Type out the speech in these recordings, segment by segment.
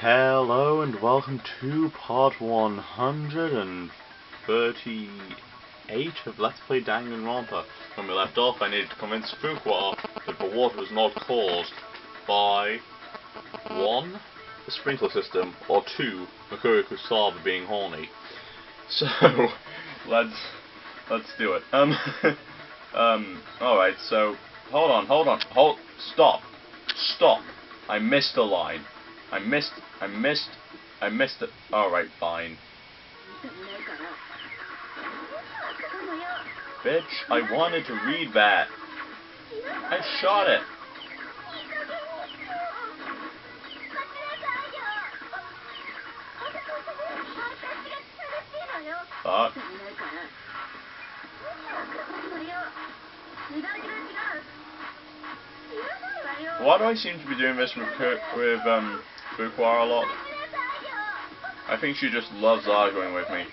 Hello and welcome to part 138 of Let's Play Dangan Ronpa. When we left off, I needed to convince Fuqua that the water was not caused by 1. The sprinkler system, or 2. Mikuru Kusaba being horny. So, let's do it. Alright, so, stop. I missed a line. I missed it. Alright, fine. Bitch, I wanted to read that. I shot it. Fuck. Why do I seem to be doing this with Fuqua a lot? I think she just loves arguing with me.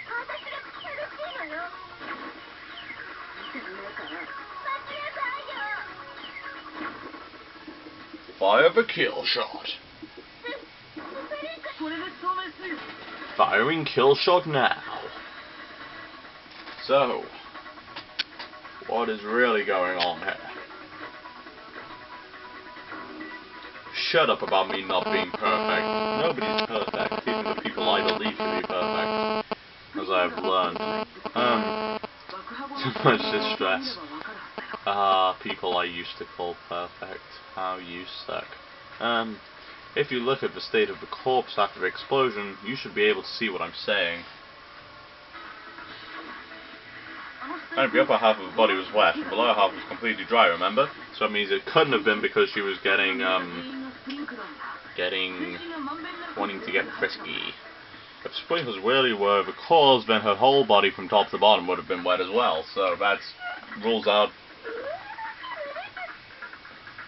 Fire the kill shot. Firing kill shot now. So, what is really going on here? Shut up about me not being perfect. Nobody's perfect, even the people I believe to be perfect. As I have learned. Too much distress. People I used to call perfect. How you suck. If you look at the state of the corpse after the explosion, you should be able to see what I'm saying. And the upper half of the body was wet, and the lower half was completely dry, remember? So that means it couldn't have been because she was wanting to get frisky. If sprinklers really were the cause, then her whole body from top to bottom would have been wet as well, so that rules out.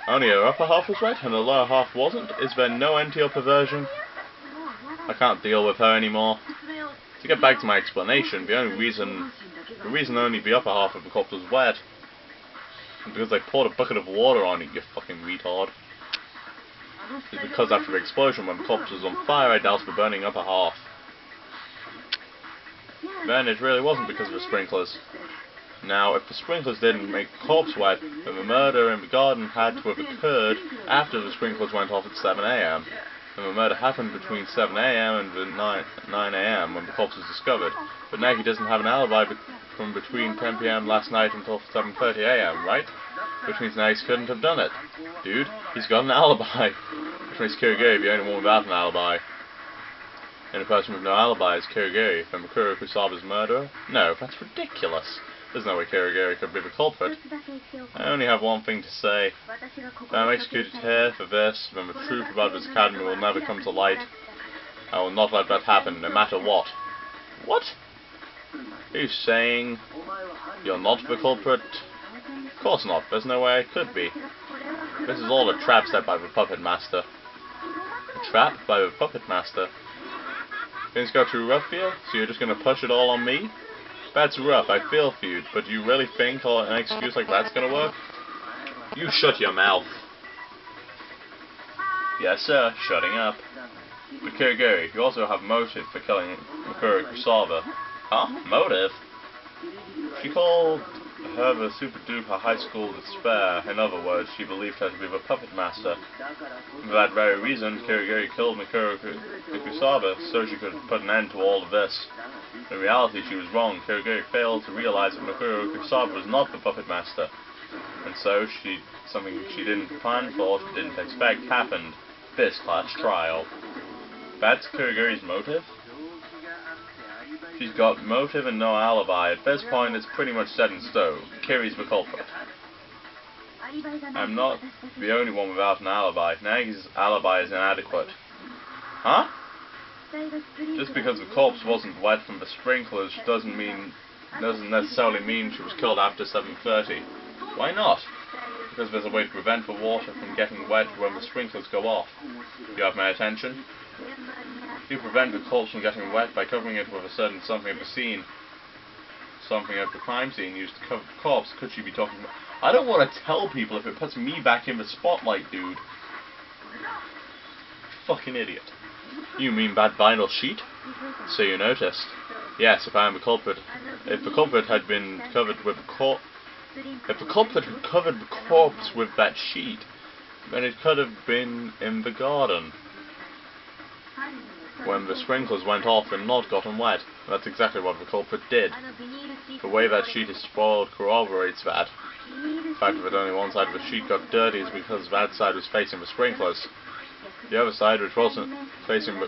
Only her upper half was wet, and her lower half wasn't? Is there no anti-upper version? I can't deal with her anymore. To get back to my explanation, the reason only the upper half of the corpse was wet is because I poured a bucket of water on it, you fucking retard. It's because after the explosion, when the corpse was on fire, I doused the burning upper half. Then it really wasn't because of the sprinklers. Now, if the sprinklers didn't make the corpse wet, then the murder in the garden had to have occurred after the sprinklers went off at 7 AM. And the murder happened between 7 AM and 9 AM when the corpse was discovered. But now he doesn't have an alibi from between 10 PM last night until 7:30 AM, right? Which means now he couldn't have done it. Dude, he's got an alibi. Which makes Kirigiri the only one without an alibi. And a person with no alibi is Kirigiri, then Mikuru Kusaba's murderer? No, that's ridiculous. There's no way Kirigiri could be the culprit. I only have one thing to say. If I'm executed here for this, then the truth about this academy will never come to light. I will not let that happen, no matter what. What? Are you saying you're not the culprit? Of course not. There's no way I could be. This is all a trap set by the puppet master. A trap by the puppet master? Things got too rough for you, so you're just gonna push it all on me? That's rough, I feel for you, but do you really think an excuse like that's gonna work? You shut your mouth. Yes sir, shutting up. But Kirigiri, you also have motive for killing Mikuru Kusaba. Huh? Motive? She called her the super duper high school despair. In other words, she believed her to be the puppet master. For that very reason, Kirigiri killed Mikuru Kusaba so she could put an end to all of this. In reality, she was wrong. Kirigiri failed to realize that Mikuru Kusaba was not the puppet master. And so, something she didn't plan for, she didn't expect, happened. This class trial. That's Kirigiri's motive? She's got motive and no alibi. At this point, it's pretty much set in stone. Kiri's the culprit. I'm not the only one without an alibi. Nagi's alibi is inadequate. Huh? Just because the corpse wasn't wet from the sprinklers doesn't necessarily mean she was killed after 7:30. Why not? Because there's a way to prevent the water from getting wet when the sprinklers go off. Do you have my attention? You prevent the corpse from getting wet by covering it with a certain something at the scene. Something at the crime scene used to cover the corpse. Could she be talking about? I don't want to tell people if it puts me back in the spotlight, dude. Fucking idiot. You mean that vinyl sheet? So you noticed. Yes, if I am the culprit. If the culprit had been covered with if the culprit had covered the corpse with that sheet, then it could have been in the garden when the sprinklers went off and not gotten wet. That's exactly what the culprit did. The way that sheet is spoiled corroborates that. The fact that only one side of the sheet got dirty is because that side was facing the sprinklers. The other side, which was facing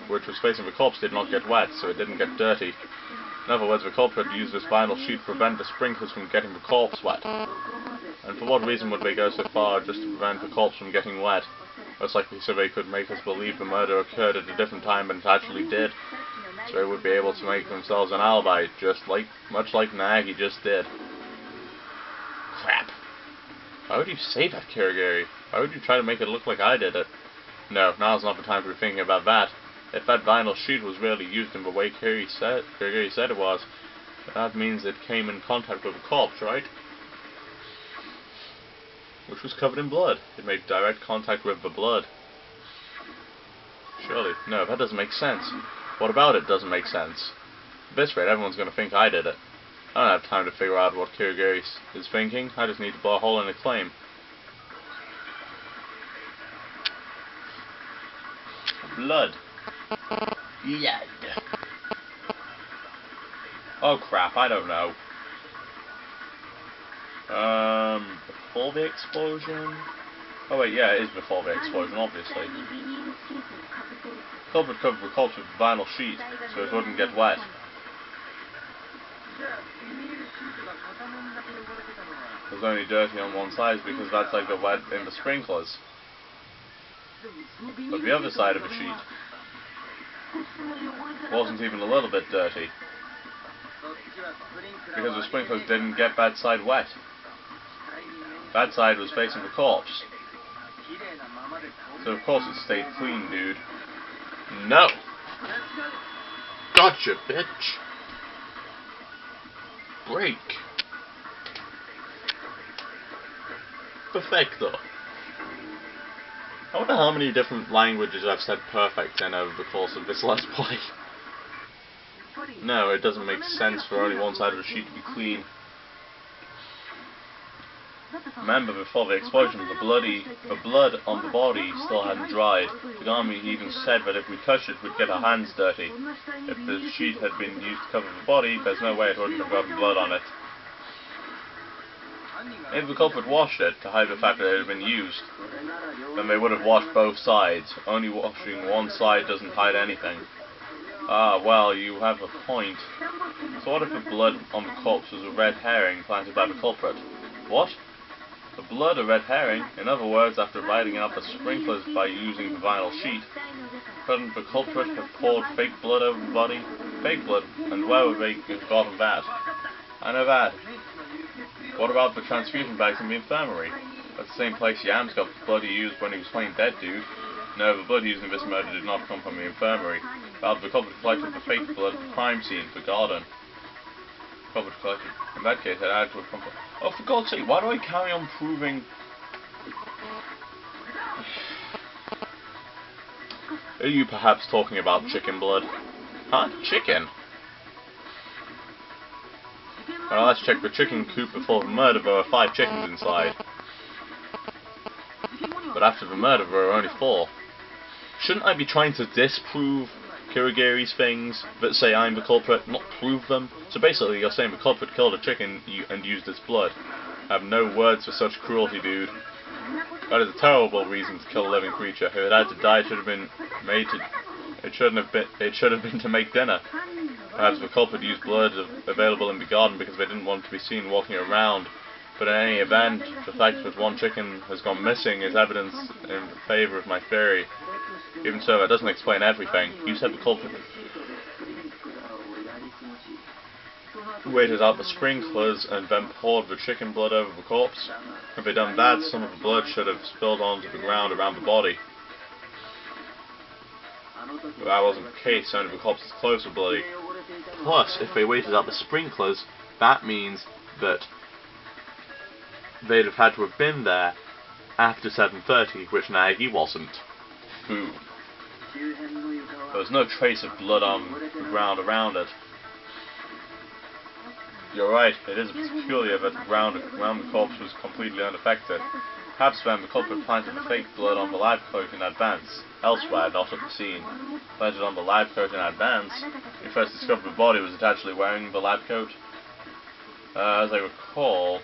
the corpse, did not get wet, so it didn't get dirty. In other words, the culprit used this vinyl sheet to prevent the sprinklers from getting the corpse wet. And for what reason would they go so far just to prevent the corpse from getting wet? Most likely so they could make us believe the murder occurred at a different time than it actually did. So they would be able to make themselves an alibi, much like Nagi just did. Crap. Why would you say that, Kirigiri? Why would you try to make it look like I did it? No, now's not the time to be thinking about that. If that vinyl sheet was really used in the way Kirigiri said it was, that means it came in contact with a corpse, right? Which was covered in blood. It made direct contact with the blood. Surely. No, that doesn't make sense. What about it doesn't make sense? At this rate, everyone's going to think I did it. I don't have time to figure out what Kirigiri is thinking. I just need to blow a hole in a claim. Blood. Blood. Oh crap, I don't know. Before the explosion? Oh wait, yeah, it is before the explosion, obviously. Culprit covered the corpse with a vinyl sheet, so it wouldn't get wet. It was only dirty on one side because that side got wet in the sprinklers. But the other side of the sheet wasn't even a little bit dirty, because the sprinklers didn't get that side wet. That side was facing the corpse. So of course it stayed clean, dude. No! Gotcha, bitch! Break! Perfecto! I wonder how many different languages I've said perfect in over the course of this Let's Play. No, it doesn't make sense for only one side of the sheet to be clean. Remember, before the explosion, the blood on the body still hadn't dried. The army even said that if we touched it, we'd get our hands dirty. If the sheet had been used to cover the body, there's no way it wouldn't have gotten blood on it. If the culprit washed it to hide the fact that it had been used, then they would have washed both sides. Only washing one side doesn't hide anything. Ah, well, you have a point. So what if the blood on the corpse was a red herring planted by the culprit? What? The blood a red herring? In other words, after riding out the sprinklers by using the vinyl sheet, couldn't the culprit have poured fake blood over the body? Fake blood? And where would they have gotten that? I know that. What about the transfusion bags in the infirmary? That's the same place Yams got the blood he used when he was playing dead, dude. No, the blood used in this murder did not come from the infirmary. Rather, the culprit collected the fake blood at the crime scene, the garden. Culprit collected. In that case, it had to have come from... Oh, for God's sake, why do I carry on proving... Are you perhaps talking about chicken blood? Huh? Chicken? Well, let's check the chicken coop before the murder. There were 5 chickens inside. But after the murder, there were only 4. Shouldn't I be trying to disprove Kirigiri's things that say I'm the culprit, not prove them? So basically, you're saying the culprit killed a chicken and used its blood. I have no words for such cruelty, dude. That is a terrible reason to kill a living creature. If it had to die, it should have been made to... It should have been to make dinner. Perhaps the culprit used blood available in the garden because they didn't want to be seen walking around. But in any event, the fact that one chicken has gone missing is evidence in favour of my theory. Even so, that doesn't explain everything. You said the culprit waited out the sprinklers and then poured the chicken blood over the corpse. If they'd done that, some of the blood should have spilled onto the ground around the body. But that wasn't the case, only the corpse's clothes were bloody. Plus, if they waited out the sprinklers, that means that they'd have had to have been there after 7:30, which Nagi wasn't. Boom. There was no trace of blood on the ground around it. You're right, it is peculiar that the ground around the corpse was completely unaffected. Perhaps then the culprit planted the fake blood on the lab coat in advance, elsewhere, not at the scene. Planted on the lab coat in advance. When you first discovered the body was actually wearing the lab coat. As I recall...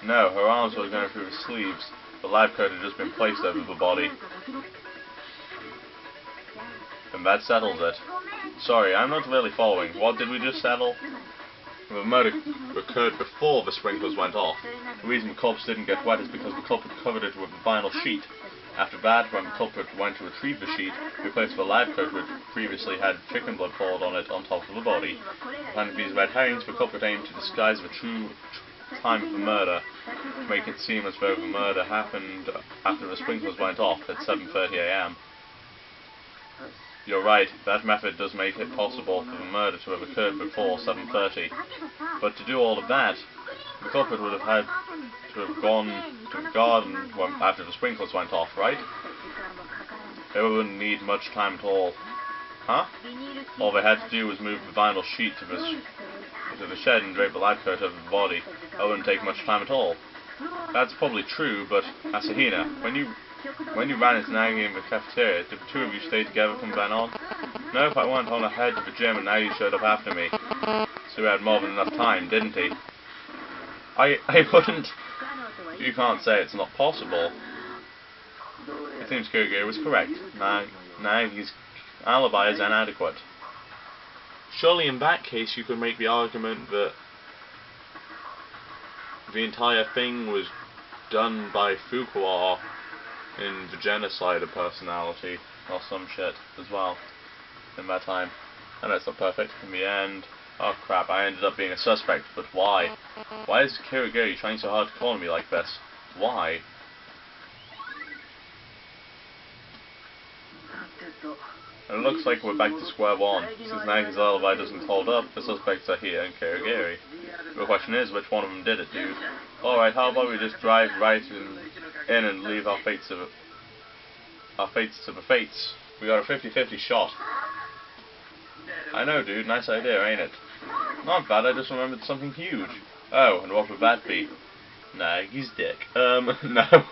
No, her arms were going through the sleeves. The lab coat had just been placed over the body. And that settles it. Sorry, I'm not really following. What did we just settle? The murder occurred before the sprinklers went off. The reason the corpse didn't get wet is because the culprit covered it with a vinyl sheet. After that, when the culprit went to retrieve the sheet, he replaced the lab coat which previously had chicken blood poured on it on top of the body. Behind these red herrings, the culprit aimed to disguise the true time of the murder, to make it seem as though the murder happened after the sprinklers went off at 7:30 AM. You're right, that method does make it possible for the murder to have occurred before 7:30. But to do all of that, the culprit would have had to have gone to the garden after the sprinklers went off, right? They wouldn't need much time at all. Huh? All they had to do was move the vinyl sheet to the shed and drape the lab coat over the body. That wouldn't take much time at all. That's probably true, but Asahina, when you ran into Nagi in the cafeteria, did the two of you stay together from then on? No, if I went on ahead to the gym and Nagi showed up after me. So he had more than enough time, didn't he? I wouldn't... You can't say it's not possible. It seems Kirigiri was correct. Nagi's alibi is inadequate. Surely in that case you could make the argument that the entire thing was done by Fuqua in the genocide of personality, or some shit, as well, in that time. I know it's not perfect. In the end, oh crap, I ended up being a suspect, but why? Why is Kirigiri trying so hard to corner me like this? Why? And it looks like we're back to square one. Since Nagi's alibi doesn't hold up, the suspects are here and Kirigiri. The question is, which one of them did it, dude? Alright, how about we just drive right in and leave our fates to the fates. We got a 50-50 shot. I know, dude, nice idea, ain't it? Not bad, I just remembered something huge. Oh, and what would that be? Nagi's dick. No.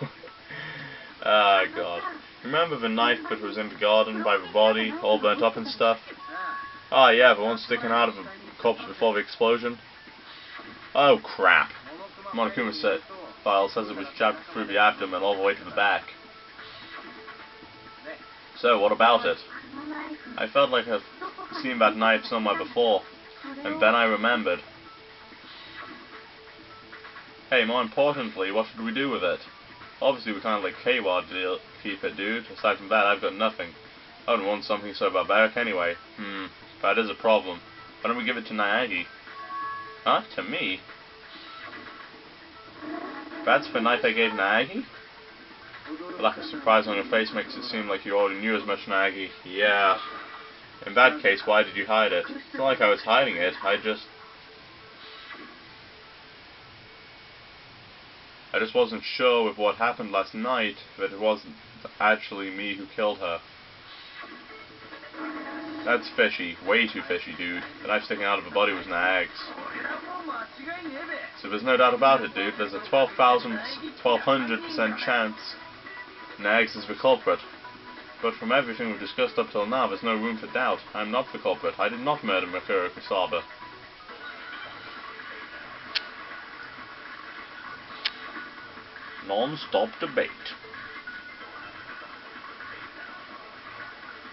Ah, God. Remember the knife that was in the garden by the body, all burnt up and stuff? Ah, yeah, the one sticking out of the corpse before the explosion? Oh, crap. Monokuma's file says it was jabbed through the abdomen all the way to the back. So, what about it? I felt like I've seen that knife somewhere before, and then I remembered. Hey, more importantly, what should we do with it? Obviously we can't let K-Wad keep it, dude. Aside from that, I've got nothing. I wouldn't want something so barbaric anyway. That is a problem. Why don't we give it to Naegi? Huh? To me? That's the knife I gave Naegi? The lack of surprise on your face makes it seem like you already knew as much, Naegi. Yeah. In that case, why did you hide it? It's not like I was hiding it, I just wasn't sure with what happened last night that it wasn't actually me who killed her. That's fishy. Way too fishy, dude. The knife sticking out of the body was Naeg's. So there's no doubt about it, dude. There's a 1200% chance Naeg's is the culprit. But from everything we've discussed up till now, there's no room for doubt. I'm not the culprit. I did not murder Mikuro Kusaba. Non-stop debate.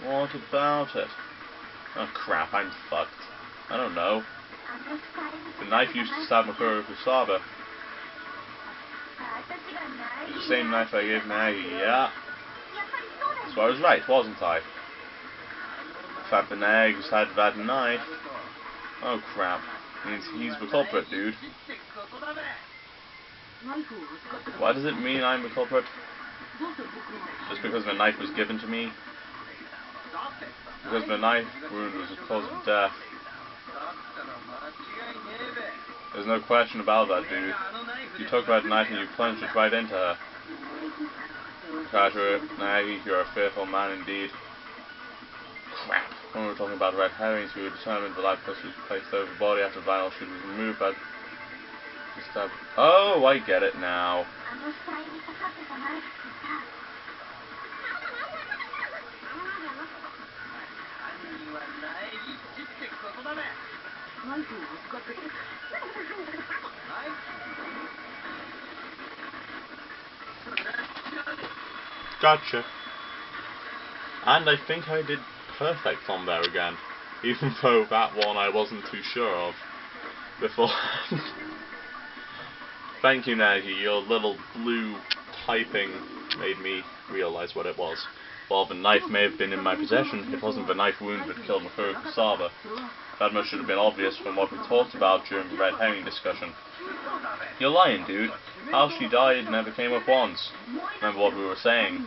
What about it? Oh crap, I'm fucked. I don't know. The knife used to stab Mikuro Kusaba is the same knife I gave Naegi, yeah. So I was right, wasn't I? The fact that Naeg's had that knife... Oh crap. Means he's the culprit, dude. Why does it mean I'm the culprit? Just because the knife was given to me? Because the knife wound was the cause of death. There's no question about that, dude. You took that knife and you plunged it right into her. Carter, Nagy, you're a fearful man indeed. Crap. When we were talking about red herrings, we were determined the live coat was placed over the body after the vinyl sheet was removed by the stab. Oh, I get it now. Gotcha. And I think I did perfect on there again, even though that one I wasn't too sure of beforehand. Thank you, Nagy. Your little blue typing made me realise what it was. While the knife may have been in my possession, it wasn't the knife wound that killed Mikuru Kusaba. That much should have been obvious from what we talked about during the red herring discussion. You're lying, dude. How she died never came up once. Remember what we were saying.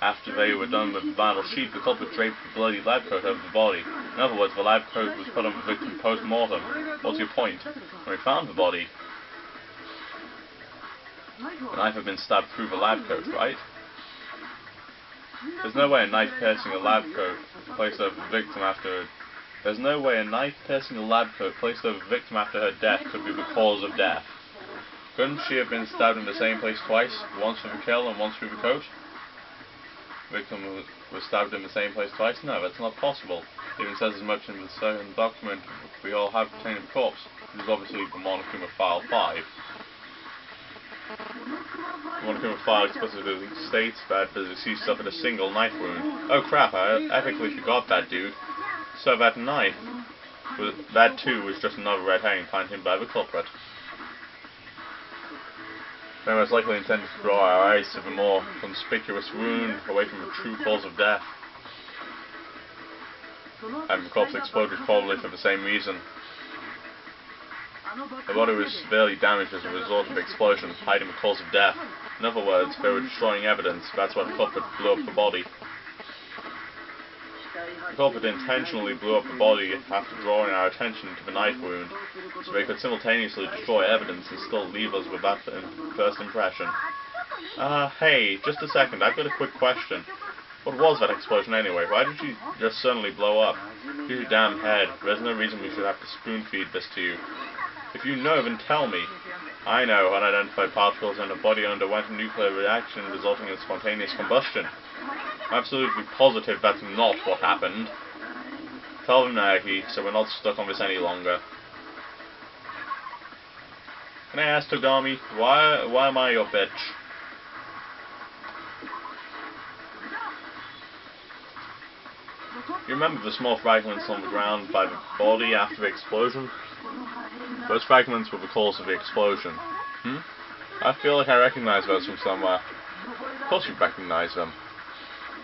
After they were done with the vinyl sheet, the culprit draped the bloody lab coat over the body. In other words, the lab coat was put on the victim post-mortem. What's your point? When we found the body, the knife had been stabbed through the lab coat, right? There's no way a knife piercing a lab coat placed over the victim after... There's no way a knife piercing a lab coat placed over the victim after her death could be the cause of death. Couldn't she have been stabbed in the same place twice? Once through the kill and once through the coat? The victim was stabbed in the same place twice? No, that's not possible. It even says as much in the certain document we all have pertaining to the corpse. This is obviously the Monokuma File 5. The Monokuma File explicitly states that the deceased suffered a single knife wound. Oh crap, I epically forgot that, dude. So that knife, that too was just another red herring planted by the culprit. They most likely intended to draw our eyes to the more conspicuous wound, away from the true cause of death. And the corpse exploded probably for the same reason. The body was severely damaged as a result of the explosion, hiding the cause of death. In other words, they were destroying evidence. That's why the culprit blew up the body. The culprit intentionally blew up the body after drawing our attention to the knife wound, so they could simultaneously destroy evidence and still leave us with that first impression. Hey, just a second, I've got a quick question. What was that explosion anyway? Why did you just suddenly blow up? Use your damn head. There's no reason we should have to spoon-feed this to you. If you know, then tell me. I know, unidentified particles in the body underwent a nuclear reaction resulting in spontaneous combustion. I'm absolutely positive that's not what happened. Tell them, Naoki, so we're not stuck on this any longer. Can I ask Togami, why am I your bitch? You remember the small fragments on the ground by the body after the explosion? Those fragments were the cause of the explosion. I feel like I recognize those from somewhere. Of course you recognize them.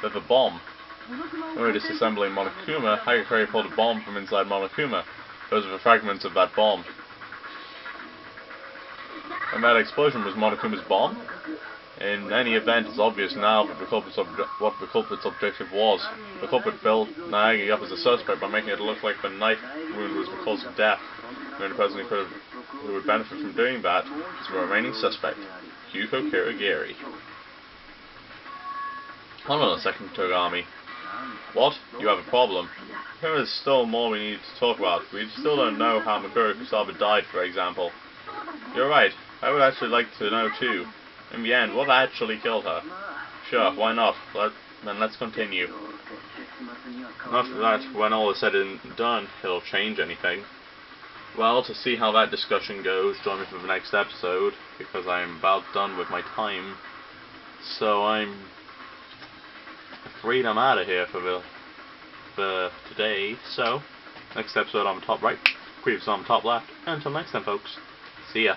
They're the bomb. When we were disassembling Monokuma, Hagakure pulled a bomb from inside Monokuma. Those are the fragments of that bomb. And that explosion was Monokuma's bomb? In any event, it's obvious now that what the culprit's objective was. The culprit built Naegi up as a suspect by making it look like the knife wound was the cause of death. The only person who would benefit from doing that is the remaining suspect, Yuko Kirigiri. Hold on a second, Togami. What? You have a problem? There's still more we need to talk about. We still don't know how Mikuru Kusaba died, for example. You're right. I would actually like to know too. In the end, what actually killed her? Sure, why not? Then let's continue. Not that when all is said and done, it'll change anything. Well, to see how that discussion goes, join me for the next episode, because I am about done with my time. So I'm afraid I'm out of here for today. So, next episode on the top right, previous on the top left. And until next time, folks, see ya.